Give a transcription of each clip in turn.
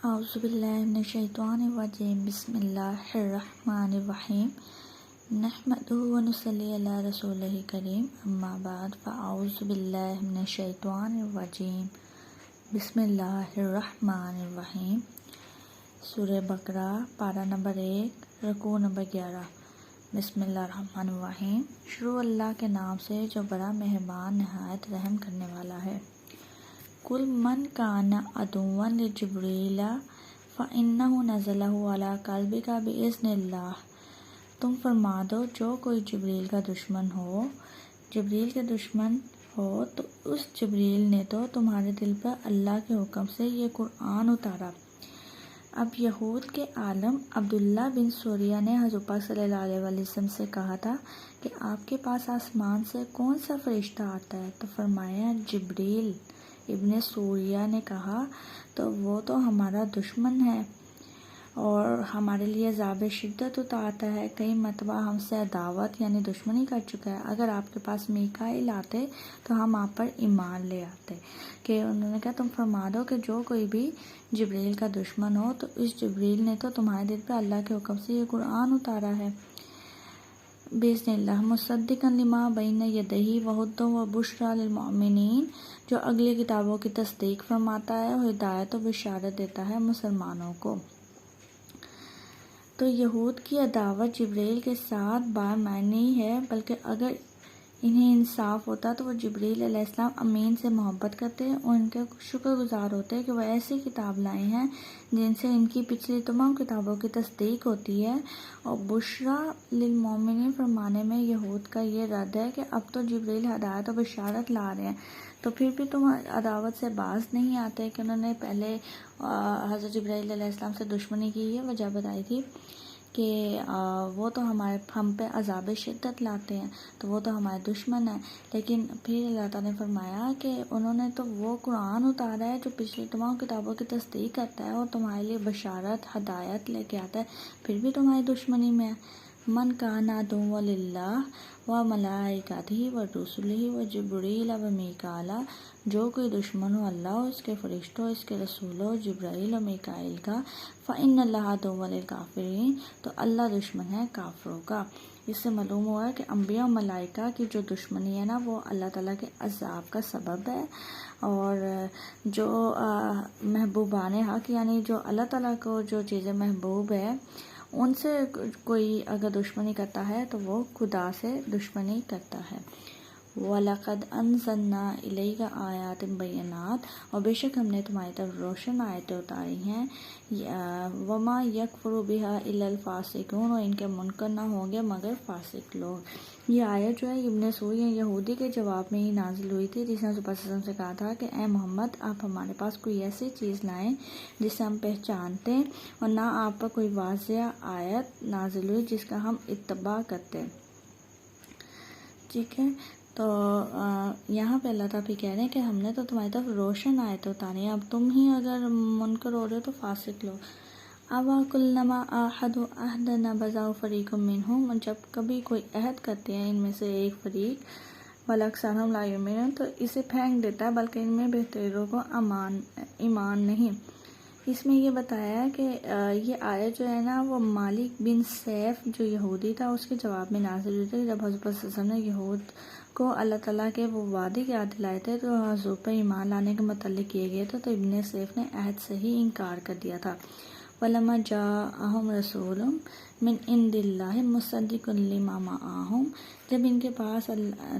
اعوذ باللہ من الشیطان الرجیم بسم اللہ الرحمن الرحیم نحمدہ ونصلی علی رسولہ کریم اما بعد فاعوذ باللہ من الشیطان الرجیم بسم اللہ الرحمن الرحیم۔ سورہ بقرہ پارہ نمبر 1 رکوع نمبر 11۔ بسم اللہ الرحمن الرحیم۔ شروع اللہ کے نام سے جو بڑا مہربان نہایت رحم کرنے والا ہے۔ کل من کان عدوا لجبریل فإنہ نزلہ علی قلبک بإذن اللہ۔ تم فرما دو جو کوئی جبریل کا دشمن ہو تو اس جبریل نے تو تمہارے دل پر اللہ کے حکم سے یہ قرآن اتارا۔ اب یہود کے عالم عبداللہ بن سوریہ نے حضور پاک صلی اللہ علیہ وسلم سے کہا تھا کہ آپ کے پاس آسمان سے کون سا فرشتہ آتا ہے؟ تو فرمایا جبریل۔ ابن سوریہ نے کہا تو وہ تو ہمارا دشمن ہے اور ہمارے لیے عذاب شدت اتارتا ہے، کئی مرتبہ ہم سے عداوت یعنی دشمنی کر چکا ہے۔ اگر آپ کے پاس میکائیل آتے تو ہم آپ پر ایمان لے آتے۔ کہ انہوں نے کہا تم فرما دو کہ جو کوئی بھی جبریل کا دشمن ہو تو اس جبریل نے تو تمہارے دل پہ اللہ کے حکم سے یہ قرآن اتارا ہے۔ بِإِذْنِ اللہ مصدقا لما بین یدیہ وہدی وبشریٰ للمؤمنین، جو اگلی کتابوں کی تصدیق فرماتا ہے اور ہدایت و بشارت دیتا ہے مسلمانوں کو۔ تو یہود کی عداوت جبریل کے ساتھ بامعنی ہے، بلکہ اگر انہیں انصاف ہوتا تو وہ جبریل علیہ السلام امین سے محبت کرتے اور ان کے شکر گزار ہوتے کہ وہ ایسی کتاب لائے ہیں جن سے ان کی پچھلی تمام کتابوں کی تصدیق ہوتی ہے۔ اور بشریٰ للمؤمنین فرمانے میں یہود کا یہ رد ہے کہ اب تو جبریل ہدایت و بشارت لا رہے ہیں تو پھر بھی تم عداوت سے باز نہیں آتے، کہ انہوں نے پہلے حضرت جبریل علیہ السلام سے دشمنی کی ہے، وجہ بتائی تھی کہ وہ تو ہم پہ عذاب شدت لاتے ہیں تو وہ تو ہمارے دشمن ہیں، لیکن پھر اللہ تعالیٰ نے فرمایا کہ انہوں نے تو وہ قرآن اتارا ہے جو پچھلی تمام کتابوں کی تصدیق کرتا ہے اور تمہارے لیے بشارت ہدایت لے کے آتا ہے، پھر بھی تمہاری دشمنی میں ہے۔ من کان عدوا للہ وملائکتہ ورسلہ وجبریل ومیکائیل، جو کوئی دشمن ہو اللہ اور اس کے فرشتوں، اس کے رسولوں، جبرائیل اور میکائیل کا، فإن اللہ عدو للکافرین، تو اللہ دشمن ہے کافروں کا۔ اس سے معلوم ہوا ہے کہ انبیاء اور ملائکہ کی جو دشمنی ہے نا وہ اللہ تعالیٰ کے عذاب کا سبب ہے، اور جو محبوبان حق یعنی جو اللہ تعالیٰ کو جو چیزیں محبوب ہے ان سے کوئی اگر دشمنی کرتا ہے تو وہ خدا سے دشمنی کرتا ہے۔ وَلَقَدْ أَنزَلْنَا إِلَيْكَ آيَاتٍ بَيِّنَاتٍ، اور بے شک ہم نے تمہاری طرف روشن آیتیں اتاری ہیں۔ وَمَا يَكْفُرُ بِهَا إِلَّا الْفَاسِقُونَ، اور ان کے منکر نہ ہوں گے مگر فاسق لوگ۔ یہ آیت جو ہے ابن سوریہ یہودی کے جواب میں ہی نازل ہوئی تھی، جس نے رسول اللہ صلی اللہ علیہ وسلم سے کہا تھا کہ اے محمد آپ ہمارے پاس کوئی ایسی چیز لائیں جس سے ہم پہچانتے اور نہ آپ پر کوئی واضح آیت نازل ہوئی جس کا ہم اتباع کرتے۔ ٹھیک ہے، تو یہاں پہ اللہ تعالیٰ بھی کہہ رہے ہیں کہ ہم نے تو تمہاری طرف روشن آیتیں اتاری ہیں، اب تم ہی اگر منکر ہو رہے ہو تو فاسق لوگ۔ اَوَا كُلَّمَا عَاهَدُوا عَهْدًا نَبَذَهُ فَرِيقٌ مِّنْهُمْ، جب کبھی کوئی عہد کرتے ہیں ان میں سے ایک فریق، وَالْأَكْثَرُهُمْ لَا يُؤْمِنُونَ، تو اسے پھینک دیتا ہے، بلکہ ان میں بہتروں کو ایمان نہیں۔ اس میں یہ بتایا ہے کہ یہ آیت جو ہے نا وہ مالک بن سیف جو یہودی تھا اس کے جواب میں نازل ہوئی تھی، جب حضرت صلی اللہ علیہ وسلم نے یہود کو اللہ تعالیٰ کے وہ وعدے کی یاد دلائے تھے تو حضور پر ایمان لانے کے متعلق کیے گئے تھے، تو ابن سیف نے عہد سے ہی انکار کر دیا تھا۔ وَلَمَّا جَاءَهُمْ رَسُولٌ مِّنْ عِندِ اللَّهِ مُصَدِّقٌ لِّمَا مَعَهُمْ، جب ان کے پاس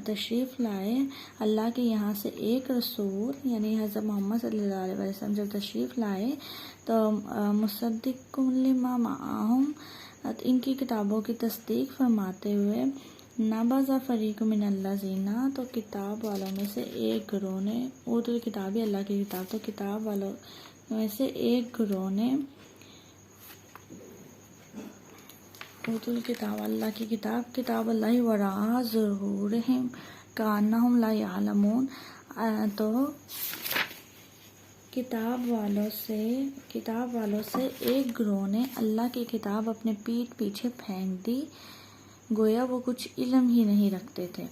تشریف لائے اللہ کے یہاں سے ایک رسول یعنی حضرت محمد صلی اللہ علیہ وسلم جب تشریف لائے تو مصدق لما معہم، ان کی کتابوں کی تصدیق فرماتے ہوئے، نبذ فریق من الذین، تو کتاب والوں میں سے ایک گروہ نے، اوتوا الکتاب اللہ کی کتاب، تو کتاب والوں میں سے ایک گروہ نے، اوتوا الکتاب اللہ کی کتاب، کتاب اللہ وراء ظہورہم کأنہم لا یعلمون، تو کتاب والوں سے ایک گروہ نے اللہ کی کتاب اپنے پیٹھ پیچھے پھینک دی، گویا وہ کچھ علم ہی نہیں رکھتے تھے۔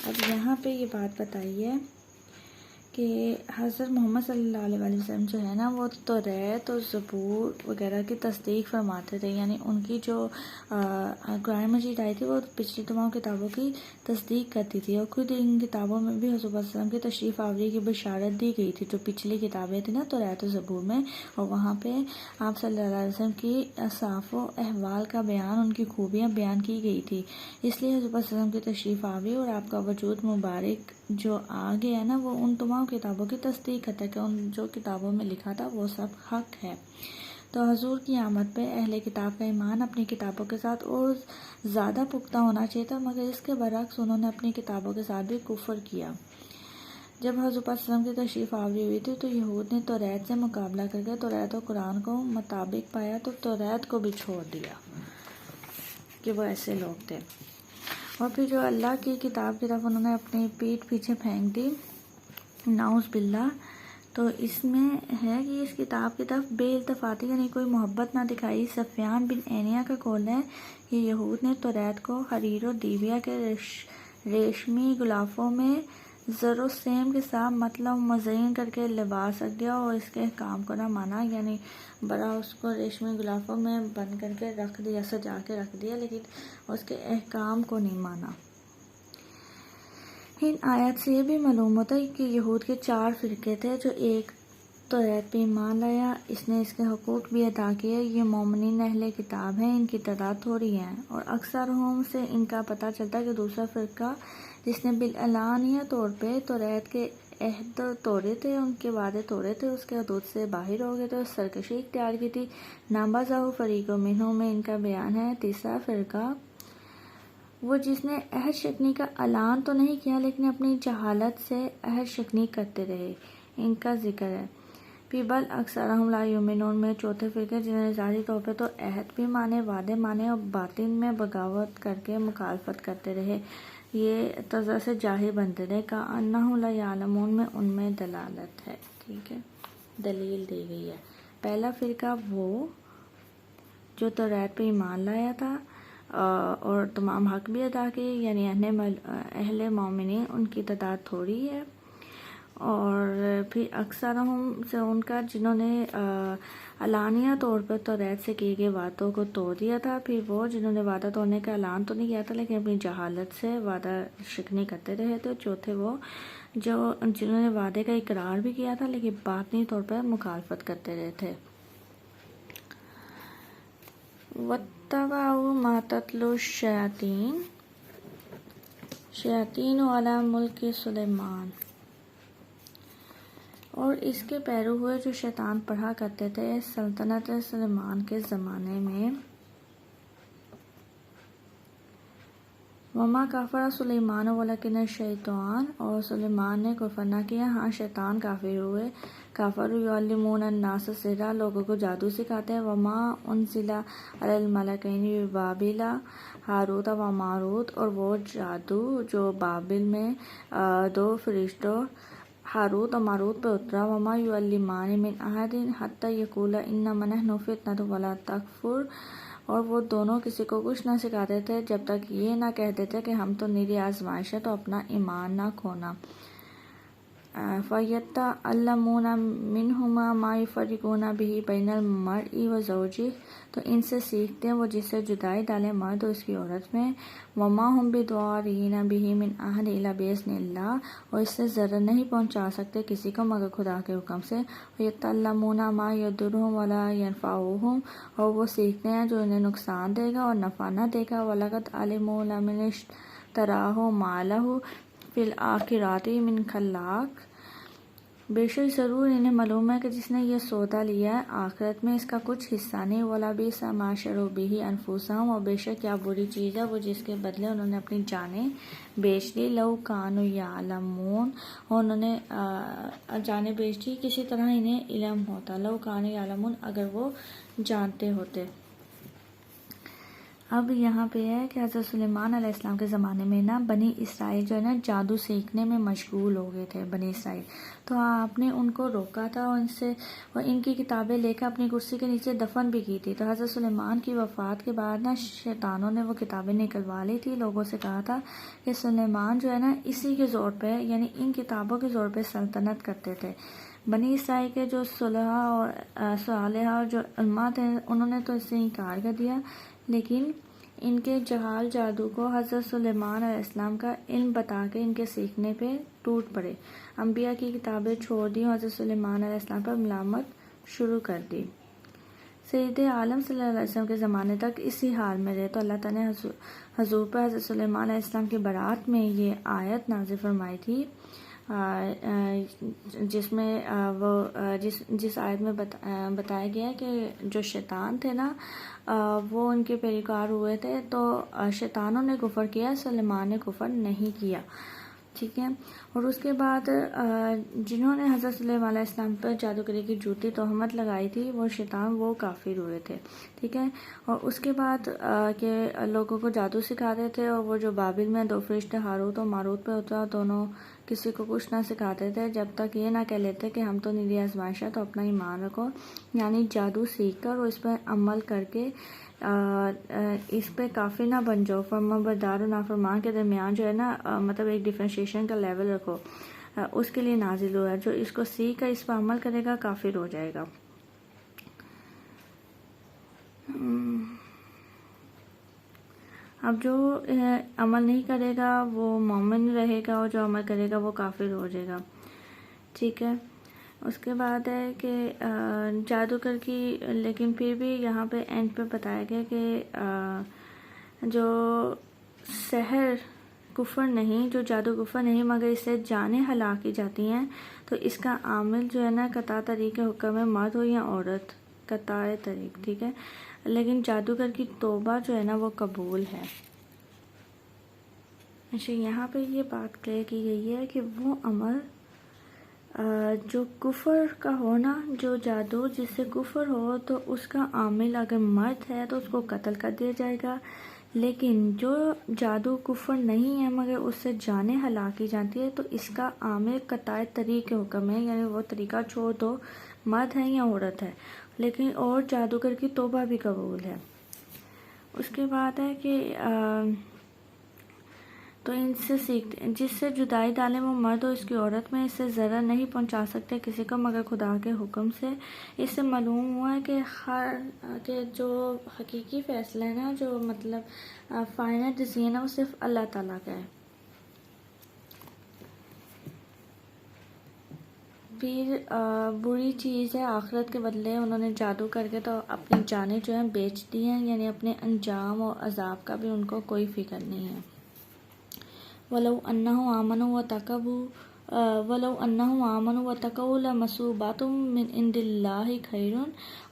اب یہاں پہ یہ بات بتائی ہے کہ حضرت محمد صلی اللہ علیہ وسلم جو ہے نا وہ توریت اور زبور وغیرہ کی تصدیق فرماتے تھے، یعنی ان کی جو قرآن مجید آئی تھی وہ پچھلی تمام کتابوں کی تصدیق کرتی تھی، اور خود ان کتابوں میں بھی حضرت صلی اللہ علیہ وسلم کی تشریف آوری کی بشارت دی گئی تھی جو پچھلی کتابیں تھیں نا توریت و زبور میں، اور وہاں پہ آپ صلی اللہ علیہ وسلم کی اوصاف و احوال کا بیان، ان کی خوبیاں بیان کی گئی تھی، اس لیے حضرت صلی اللہ علیہ وسلم کی تشریف آوری اور آپ کا وجود مبارک جو آ گیا نا وہ ان تمام کتابوں کی تصدیق کرتا ہے کہ ان جو کتابوں میں لکھا تھا وہ سب حق ہے۔ تو حضور کی آمد پہ اہل کتاب کا ایمان اپنی کتابوں کے ساتھ اور زیادہ پختہ ہونا چاہیے تھا، مگر اس کے برعکس انہوں نے اپنی کتابوں کے ساتھ بھی کفر کیا۔ جب حضرت صلی اللہ علیہ وسلم کی تشریف آوری ہوئی تھی تو یہود نے توریت سے مقابلہ کر کے توریت و قرآن کو مطابق پایا تو توریت کو بھی چھوڑ دیا کہ وہ ایسے لوگ تھے، اور پھر جو اللہ کی کتاب کی طرف انہوں نے اپنی پیٹھ پیچھے پھینک دی، نعوذ باللہ۔ تو اس میں ہے کہ اس کتاب کی طرف بے التفاتی یعنی کوئی محبت نہ دکھائی۔ سفیان بن عینیہ کا قول ہے کہ یہود نے توریت کو حریر و دیبیا کے ریشمی غلافوں میں زر و سیم کے ساتھ مطلب مزین کر کے لباس رکھ دیا، اور اس کے احکام کو نہ مانا، یعنی بڑا اس کو ریشمی غلافوں میں بند کر کے رکھ دیا، سجا کے رکھ دیا، لیکن اس کے احکام کو نہیں مانا۔ ان آیات سے یہ بھی معلوم ہوتا ہے کہ یہود کے 4 فرقے تھے، جو ایک توریت پہ ایمان لایا، اس نے اس کے حقوق بھی ادا کیے، یہ مومنین اہل کتاب ہیں، ان کی تعداد تھوڑی ہے، اور اکثرہم سے ان کا پتہ چلتا ہے کہ دوسرا فرقہ جس نے بالعلانیہ طور پہ توریت کے عہد توڑے تھے، ان کے وعدے توڑے تھے، اس کے حدود سے باہر ہو گئے تھے اور سرکشی اختیار کی تھی، نابازہ فریق منہم میں ان کا بیان ہے۔ تیسرا فرقہ وہ جس نے عہد شکنی کا اعلان تو نہیں کیا لیکن اپنی جہالت سے عہد شکنی کرتے رہے، ان کا ذکر ہے۔ پھر بل اکثرہم لا یؤمنون میں چوتھے فرقے جنہوں نے ظاہری طور پہ تو عہد بھی مانے، وعدے مانے، اور باطن میں بغاوت کر کے مخالفت کرتے رہے، یہ تزا سے جاہل بنتے رہے، کأنہم لا یعلمون میں ان میں دلالت ہے، ٹھیک ہے، دلیل دی گئی ہے۔ پہلا فرقہ وہ جو توریت پہ ایمان لایا تھا اور تمام حق بھی ادا کیے، یعنی اہل مومنین ان کی تعداد تھوڑی ہے، اور پھر اکثرہم سے ان کا جنہوں نے علانیہ طور پر توریت سے کیے گئے وعدوں کو توڑ دیا تھا، پھر وہ جنہوں نے وعدہ توڑنے کا اعلان تو نہیں کیا تھا لیکن اپنی جہالت سے وعدہ شکنی کرتے رہے تھے، چوتھے وہ جنہوں نے وعدے کا اقرار بھی کیا تھا لیکن باطنی طور پر مخالفت کرتے رہے تھے۔ وَاتَّبَعُوا مَا تَتْلُو الشَّيَاطِينُ عَلَى مُلْكِ سُلَيْمَانَ، اور اس کے پیرو ہوئے جو شیطان پڑھا کرتے تھے سلطنت سلیمان کے زمانے میں۔ وَمَا كَفَرَ سُلَيْمَانُ وَلَكِنَّ الشَّيَاطِينَ، اور سلیمان نے کفر نہ کیا، ہاں شیطان کافر ہوئے۔ کافروا یعلمون الناس السحر، لوگوں کو جادو سکھاتے ہیں۔ وما انزل علی الملکین ببابل ہاروت و ماروت، اور وہ جادو جو بابل میں 2 فرشتوں ہاروت و ماروت پہ اترا۔ وما یعلمان من احد حتی یقولا انما نحن فتنۃ ولا تکفر، اور وہ دونوں کسی کو کچھ نہ سکھاتے تھے جب تک یہ نہ کہتے تھے کہ ہم تو نری آزمائش ہے، تو اپنا ایمان نہ کھونا۔ فَيَتَعَلَّمُونَ مِنْهُمَا مَا يُفَرِّقُونَ بِهِ بَيْنَ الْمَرْءِ وَزَوْجِهِ، تو ان سے سیکھتے ہیں وہ جس سے جدائی ڈالے مرد اور اس کی عورت میں۔ وَمَا هُمْ بِضَارِّينَ بِهِ مِنْ أَحَدٍ إِلَّا بِإِذْنِ اللَّهِ، اور اس سے ضرر نہیں پہنچا سکتے کسی کو مگر خدا کے حکم سے۔ وَيَتَعَلَّمُونَ مَا يَضُرُّهُمْ وَلَا يَنفَعُهُمْ، اور وہ سیکھتے ہیں جو انہیں نقصان دے گا اور نفع نہ دے گا۔ وَلَقَدْ عَلِمُوا لَمَنِ اشْتَرَاهُ مَا لَهُ فِي الْآخِرَةِ مِنْ خَلَاقٍ، بے شک ضرور انہیں معلوم ہے کہ جس نے یہ سودا لیا ہے آخرت میں اس کا کچھ حصہ نہیں۔ وَلَبِئْسَ مَا شَرَوْا بِهِ أَنفُسَهُمْ، اور بے شک کیا بری چیز ہے وہ جس کے بدلے انہوں نے اپنی جانیں بیچ لی۔ لَوْ كَانُوا يَعْلَمُونَ، اور انہوں نے جانیں بیچ دی کسی طرح انہیں علم ہوتا۔ لَوْ كَانُوا يَعْلَمُونَ، اگر وہ جانتے ہوتے۔ اب یہاں پہ ہے کہ حضرت سلیمان علیہ السلام کے زمانے میں نا بنی اسرائیل جو ہے نا جادو سیکھنے میں مشغول ہو گئے تھے بنی اسرائیل. تو آپ نے ان کو روکا تھا اور ان کی کتابیں لے کر اپنی کرسی کے نیچے دفن بھی کی تھی. تو حضرت سلیمان کی وفات کے بعد نا شیطانوں نے وہ کتابیں نکلوا لی تھی. لوگوں سے کہا تھا کہ سلیمان جو ہے نا اسی کے زور پہ یعنی ان کتابوں کے زور پہ سلطنت کرتے تھے. بنی اسرائیل کے جو صالحہ اور جو علماء تھے انہوں نے تو اس سے انکار کر دیا، لیکن ان کے جہال جادو کو حضرت سلیمان علیہ السلام کا علم بتا کے ان کے سیکھنے پہ ٹوٹ پڑے. انبیاء کی کتابیں چھوڑ دی اور حضرت سلیمان علیہ السلام پر ملامت شروع کر دی. سید عالم صلی اللہ علیہ وسلم کے زمانے تک اسی حال میں رہے. تو اللہ تعالیٰ نے حضور پر حضرت سلیمان علیہ السلام کی برات میں یہ آیت نازل فرمائی تھی، جس میں جس آیت میں بتایا گیا کہ جو شیطان تھے نا وہ ان کے پیروکار ہوئے تھے. تو شیطانوں نے کفر کیا، سلیمان نے کفر نہیں کیا. ٹھیک ہے. اور اس کے بعد جنہوں نے حضرت سلیمان علیہ السلام پر جادوگری کی جھوٹی تہمت لگائی تھی وہ شیطان وہ کافر ہوئے تھے. ٹھیک ہے. اور اس کے بعد کہ لوگوں کو جادو سکھاتے تھے، اور وہ جو بابل میں 2 فرشتے ہاروت و ماروت پہ ہوتا دونوں کسی کو کچھ نہ سکھاتے تھے جب تک یہ نہ کہہ لیتے کہ ہم تو نیری آزمائش ہے، تو اپنا ایمان رکھو. یعنی جادو سیکھ کر اور اس پر عمل کر کے اس پہ کافی نہ بن جاؤ. فرما بردار و نافرمان کے درمیان جو ہے نا مطلب ایک ڈیفرینشیشن کا لیول رکھو. اس کے لیے نازل ہوا ہے. جو اس کو سیکھ کر اس پر عمل کرے گا کافر ہو جائے گا. اب جو عمل نہیں کرے گا وہ مومن رہے گا، اور جو عمل کرے گا وہ کافر ہو جائے گا. ٹھیک ہے. اس کے بعد ہے کہ جادوگر کی، لیکن پھر بھی یہاں پہ اینڈ پہ بتایا گیا کہ جو سحر کفر نہیں، جو جادو کفر نہیں، مگر اس سے جانیں ہلاک کی جاتی ہیں. تو اس کا عامل جو ہے نا قطع طریق حکم ہے، مرد ہو یا عورت، قطع طریق. ٹھیک ہے. لیکن جادوگر کی توبہ جو ہے نا وہ قبول ہے. اچھا، یہاں پہ یہ بات کلیئر کی گئی ہے کہ وہ عمل جو کفر کا ہونا، جو جادو جس سے کفر ہو تو اس کا عامل اگر مرد ہے تو اس کو قتل کر دیا جائے گا. لیکن جو جادو کفر نہیں ہے مگر اس سے جانیں ہلاک کی جاتی ہے تو اس کا عامل قطع طریق حکم ہے، یعنی وہ طریقہ چھوڑ دو، مرد ہے یا عورت ہے. لیکن اور جادوگر کی توبہ بھی قبول ہے. اس کے بعد ہے کہ تو ان سے سیکھتے جس سے جدائی ڈالیں وہ مرد ہو اس کی عورت میں، اس سے ضرر نہیں پہنچا سکتے کسی کو مگر خدا کے حکم سے. اس سے معلوم ہوا ہے کہ جو حقیقی فیصلہ ہے نا، جو مطلب فائنل ڈیسیژن ہے، وہ صرف اللہ تعالیٰ کا ہے. پھر بری چیز ہے آخرت کے بدلے انہوں نے جادو کر کے تو اپنی جانیں جو ہیں بیچ دی ہیں، یعنی اپنے انجام اور عذاب کا بھی ان کو کوئی فکر نہیں ہے. وَلَوْ أَنَّهُمْ آمَنُوا وَاتَّقَوْا لَمَثُوبَةٌ مِّنْ عِندِ اللَّهِ خَيْرٌ.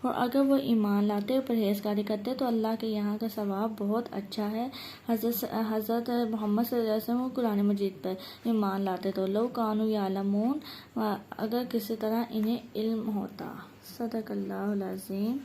اور اگر وہ ایمان لاتے اور پرہیزگاری کرتے تو اللہ کے یہاں کا ثواب بہت اچھا ہے. حضرت محمد صلی اللہ علیہ وسلم قرآن مجید پر ایمان لاتے تو لَوْ كَانُوا يَعْلَمُونَ، اگر کسی طرح انہیں علم ہوتا. صدق اللہ العظیم.